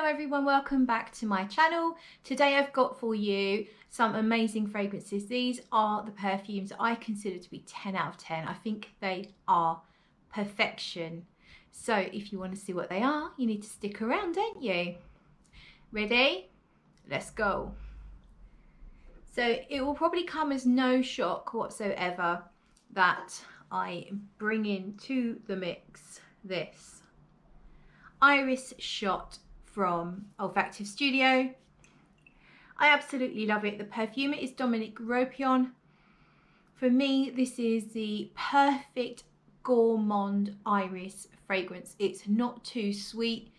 everyone, welcome back to my channel. Today I've got for you some amazing fragrances. These are the perfumes I consider to be 10 out of 10. I think they are perfection. So if you want to see what they are, you need to stick around, don't you? Ready? Let's go. So it will probably come as no shock whatsoever that I bring into the mix this Iris Shot from Olfactive Studio. I absolutely love it. The perfumer is Dominic Ropion. For me, this is the perfect gourmand iris fragrance. It's not too sweet.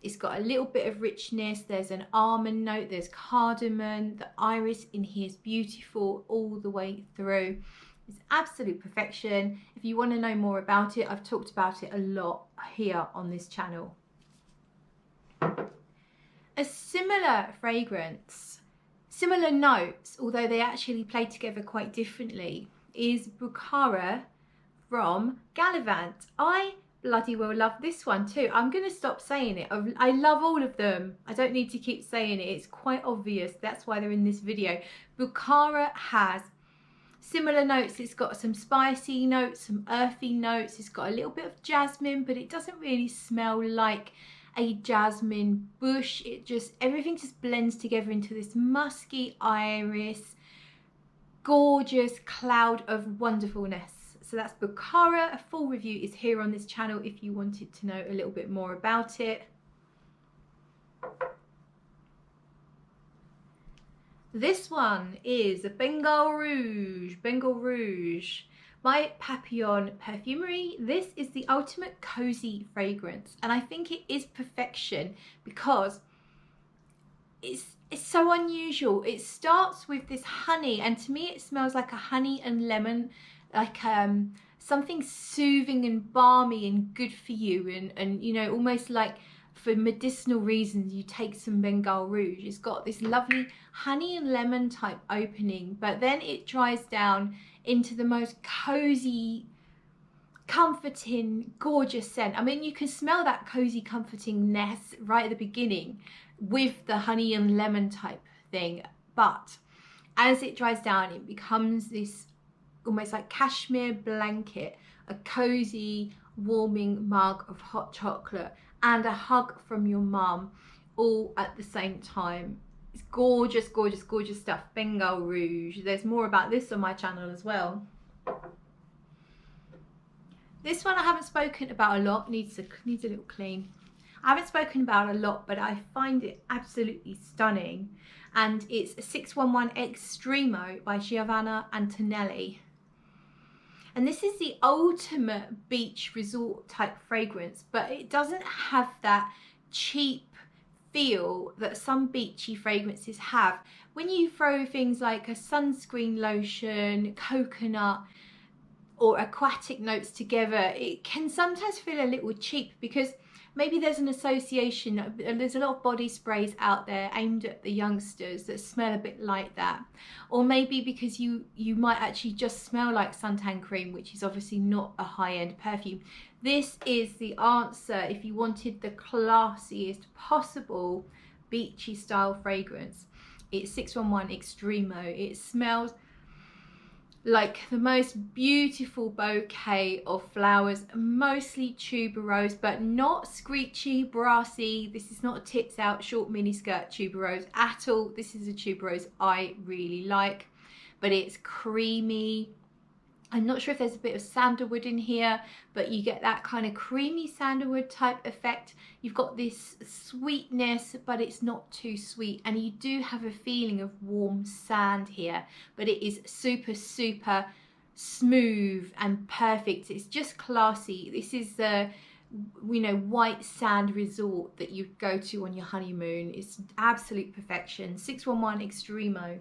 It's got a little bit of richness. There's an almond note, there's cardamom. The iris in here is beautiful all the way through. It's absolute perfection. If you want to know more about it, I've talked about it a lot here on this channel. A similar fragrance, similar notes, although they actually play together quite differently, is Bakura from Gallivant. I bloody well love this one too. I'm going to stop saying it. I love all of them. I don't need to keep saying it. It's quite obvious. That's why they're in this video. Bakura has similar notes. It's got some spicy notes, some earthy notes. It's got a little bit of jasmine, but it doesn't really smell like a jasmine bush. Everything just blends together into this musky iris, gorgeous cloud of wonderfulness. So that's Bakura. A full review is here on this channel if you wanted to know a little bit more about it. This one is a Bengal Rouge. Bengal Rouge by Papillon Perfumery. This is the ultimate cozy fragrance, and I think it is perfection because it's so unusual. It starts with this honey, and to me it smells like a honey and lemon, like something soothing and balmy and good for you, and you know, almost like for medicinal reasons you take some Bengal Rouge. It's got this lovely honey and lemon type opening, but then it dries down into the most cozy, comforting, gorgeous scent. I mean, you can smell that cozy comfortingness right at the beginning with the honey and lemon type thing, but as it dries down it becomes this almost like cashmere blanket, a cozy warming mug of hot chocolate and a hug from your mum all at the same time. It's gorgeous, gorgeous, gorgeous stuff. Bengal Rouge. There's more about this on my channel as well. This one I haven't spoken about a lot. Needs a little clean. I haven't spoken about a lot, but I find it absolutely stunning. And it's a 611 Extremo by Giovanna Antonelli. And this is the ultimate beach resort type fragrance, but it doesn't have that cheap feel that some beachy fragrances have. When you throw things like a sunscreen lotion, coconut or aquatic notes together, it can sometimes feel a little cheap because maybe there's an association. There's a lot of body sprays out there aimed at the youngsters that smell a bit like that, or maybe because you might actually just smell like suntan cream, which is obviously not a high-end perfume. This is the answer if you wanted the classiest possible beachy style fragrance. It's 611 Extremo. It smells like the most beautiful bouquet of flowers, mostly tuberose, but not screechy, brassy. This is not a tits out short miniskirt tuberose at all. This is a tuberose I really like, but it's creamy. I'm not sure if there's a bit of sandalwood in here, but you get that kind of creamy sandalwood type effect. You've got this sweetness, but it's not too sweet. And you do have a feeling of warm sand here, but it is super, super smooth and perfect. It's just classy. This is the, you know, white sand resort that you go to on your honeymoon. It's absolute perfection. 611 Extremo.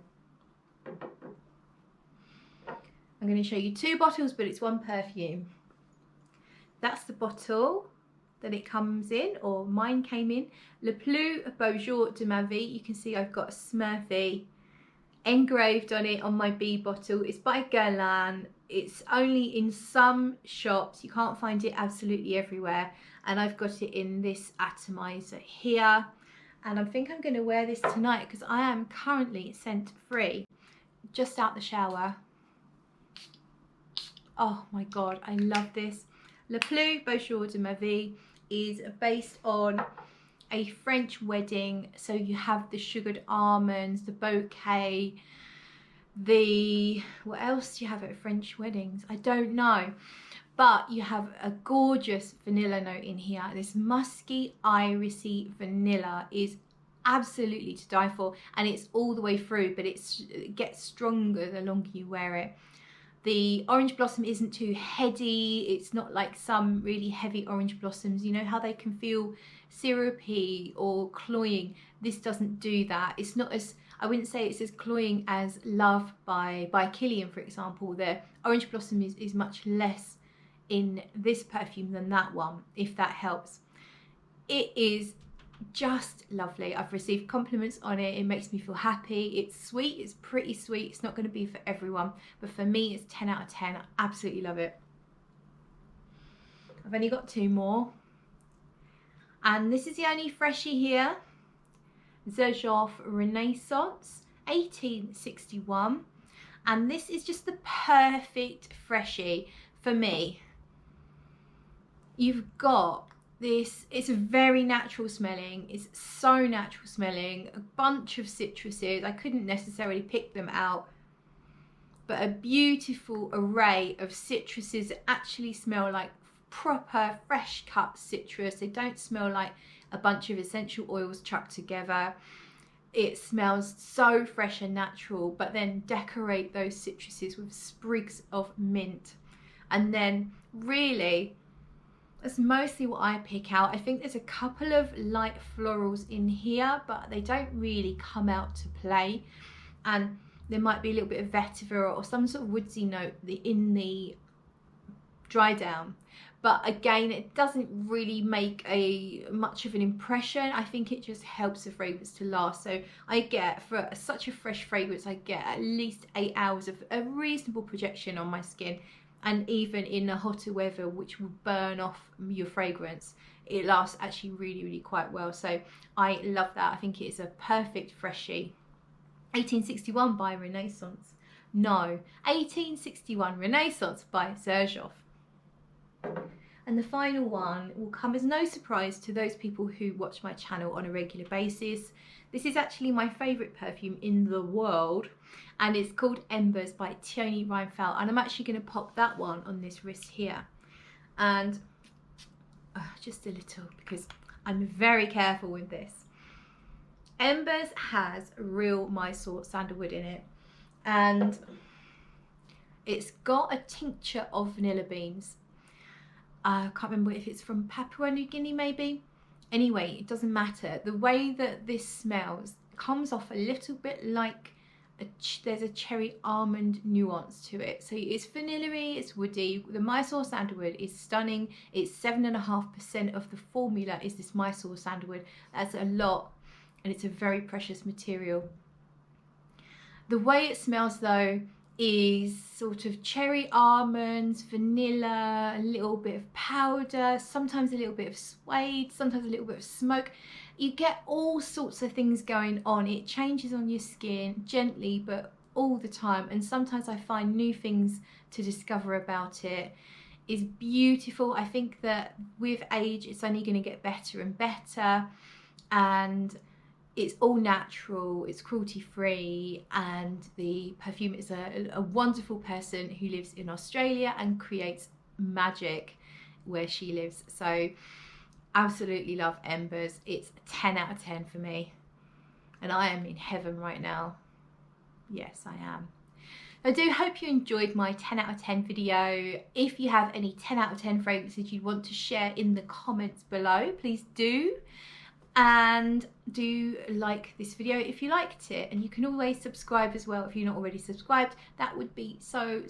I'm going to show you two bottles, but it's one perfume. That's the bottle that it comes in, or mine came in. Le Pleu Beaujolais de Mavi. You can see I've got a Smurfy engraved on it on my B bottle. It's by Guerlain. It's only in some shops. You can't find it absolutely everywhere. And I've got it in this atomizer here. And I think I'm going to wear this tonight because I am currently scent free. Just out the shower. Oh my god, I love this. Le Pleu Beaujolais de Mavi is based on a French wedding. So you have the sugared almonds, the bouquet, what else do you have at French weddings? I don't know. But you have a gorgeous vanilla note in here. This musky, irisy vanilla is absolutely to die for, and it's all the way through, but it gets stronger the longer you wear it. The orange blossom isn't too heady. It's not like some really heavy orange blossoms. You know how they can feel syrupy or cloying? This doesn't do that. It's not as, I wouldn't say it's as cloying as Love by Kilian, for example. The orange blossom is much less in this perfume than that one, if that helps. It is just lovely. I've received compliments on it. It makes me feel happy. It's sweet, it's pretty sweet. It's not going to be for everyone, but for me it's 10 out of 10. I absolutely love it. I've only got 2 more, and this is the only freshie here. Giorgio Renaissance 1861, and this is just the perfect freshie for me. You've got this, it's a very natural smelling, it's so natural smelling, a bunch of citruses. I couldn't necessarily pick them out, but a beautiful array of citruses that actually smell like proper fresh cut citrus. They don't smell like a bunch of essential oils chucked together. It smells so fresh and natural, but then decorate those citruses with sprigs of mint. And then really, that's mostly what I pick out. I think there's a couple of light florals in here, but they don't really come out to play. And there might be a little bit of vetiver or some sort of woodsy note in the dry down. But again, it doesn't really make much of an impression. I think it just helps the fragrance to last. So I get, for such a fresh fragrance, I get at least 8 hours of a reasonable projection on my skin. And even in the hotter weather, which will burn off your fragrance, it lasts actually really, really quite well. So I love that. I think it is a perfect freshie. 1861 by Renaissance. No, 1861 Renaissance by Giorgio. And the final one will come as no surprise to those people who watch my channel on a regular basis. This is actually my favourite perfume in the world, and it's called Embers by Tony Reinfeldt, and I'm actually going to pop that one on this wrist here. And just a little, because I'm very careful with this. Embers has real Mysore sandalwood in it, and it's got a tincture of vanilla beans. I can't remember if it's from Papua New Guinea maybe. Anyway, it doesn't matter. The way that this smells comes off a little bit like there's a cherry almond nuance to it. So it's vanilla-y, it's woody. The Mysore sandalwood is stunning. It's 7.5% of the formula is this Mysore sandalwood. That's a lot, and it's a very precious material. The way it smells though is sort of cherry almonds, vanilla, a little bit of powder, sometimes a little bit of suede, sometimes a little bit of smoke. You get all sorts of things going on. It changes on your skin gently, but all the time. And sometimes I find new things to discover about it. It's beautiful. I think that with age, it's only going to get better and better. And it's all natural, it's cruelty free, and the perfume is a wonderful person who lives in Australia and creates magic where she lives. So absolutely love Embers. It's 10 out of 10 for me, and I am in heaven right now. Yes, I am. I do hope you enjoyed my 10 out of 10 video. If you have any 10 out of 10 fragrances you'd want to share in the comments below, please do. And do like this video if you liked it, and you can always subscribe as well if you're not already subscribed. That would be so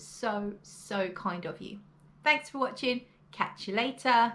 kind of you. Thanks for watching. Catch you later.